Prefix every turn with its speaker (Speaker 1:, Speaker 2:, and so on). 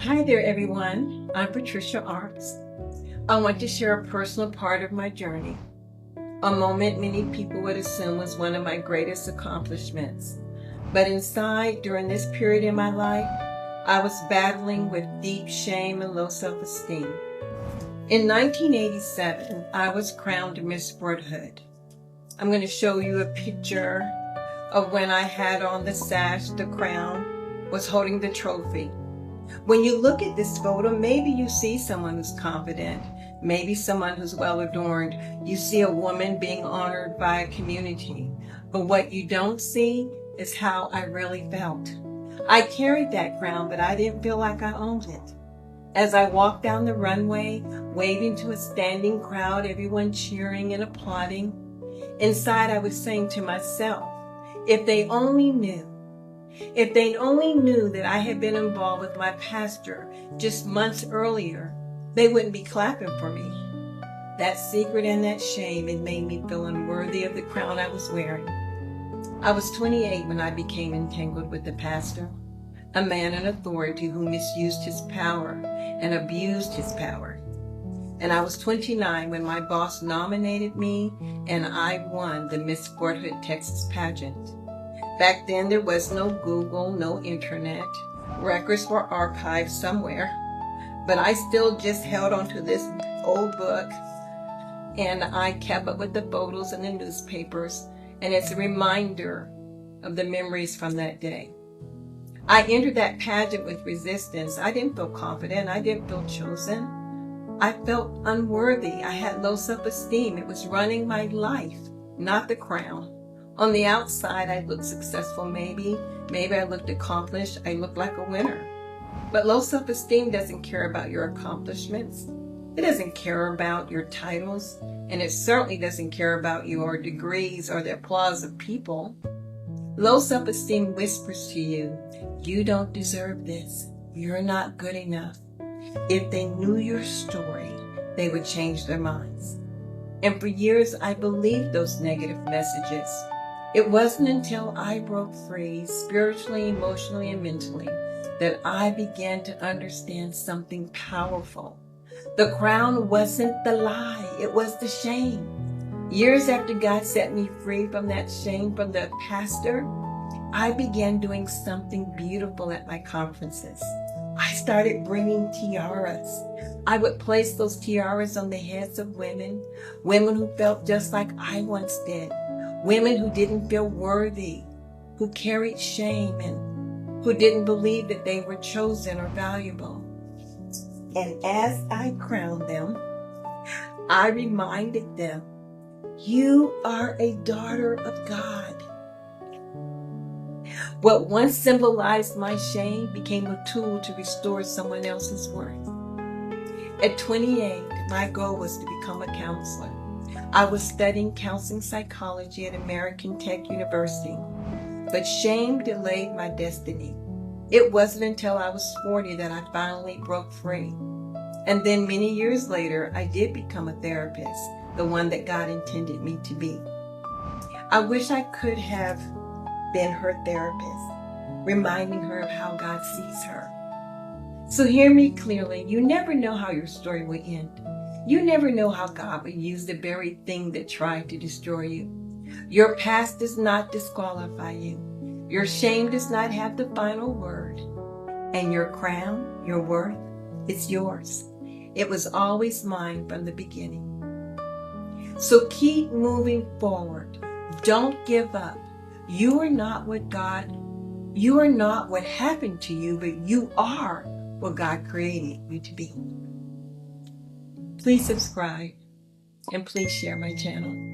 Speaker 1: Hi there, everyone. I'm Patricia Arts. I want to share a personal part of my journey, a moment many people would assume was one of my greatest accomplishments. But inside, during this period in my life, I was battling with deep shame and low self-esteem. In 1987, I was crowned Miss Sporthood. I'm going to show you a picture of when I had on the sash, the crown, was holding the trophy. When you look at this photo, maybe you see someone who's confident, maybe someone who's well adorned. You see a woman being honored by a community. But what you don't see is how I really felt. I carried that crown, but I didn't feel like I owned it. As I walked down the runway, waving to a standing crowd, everyone cheering and applauding, inside I was saying to myself, if they only knew that I had been involved with my pastor just months earlier, they wouldn't be clapping for me. That secret and that shame, it made me feel unworthy of the crown I was wearing. I was 28 when I became entangled with the pastor, a man in authority who misused his power and abused his power. And I was 29 when my boss nominated me and I won the Miss Sporthood Texas pageant. Back then, there was no Google, no internet. Records were archived somewhere. But I still just held onto this old book, and I kept up with the photos in the newspapers, and it's a reminder of the memories from that day. I entered that pageant with resistance. I didn't feel confident. I didn't feel chosen. I felt unworthy. I had low self-esteem. It was running my life, not the crown. On the outside, I looked successful, maybe I looked accomplished, I looked like a winner. But low self-esteem doesn't care about your accomplishments. It doesn't care about your titles, and it certainly doesn't care about your degrees or the applause of people. Low self-esteem whispers to you, you don't deserve this. You're not good enough. If they knew your story, they would change their minds. And for years, I believed those negative messages. It wasn't until I broke free, spiritually, emotionally, and mentally, that I began to understand something powerful. The crown wasn't the lie, it was the shame. Years after God set me free from that shame from the pastor, I began doing something beautiful at my conferences. I started bringing tiaras. I would place those tiaras on the heads of women who felt just like I once did. Women who didn't feel worthy, who carried shame, and who didn't believe that they were chosen or valuable. And as I crowned them, I reminded them, you are a daughter of God. What once symbolized my shame became a tool to restore someone else's worth. At 28, my goal was to become a counselor. I was studying counseling psychology at American Tech University, but shame delayed my destiny. It wasn't until I was 40 that I finally broke free. And then many years later, I did become a therapist, the one that God intended me to be. I wish I could have been her therapist, reminding her of how God sees her. So hear me clearly, you never know how your story will end. You never know how God will use the very thing that tried to destroy you. Your past does not disqualify you. Your shame does not have the final word. And your crown, your worth, it's yours. It was always mine from the beginning. So keep moving forward. Don't give up. You are not what happened to you, but you are what God created you to be. Please subscribe and please share my channel.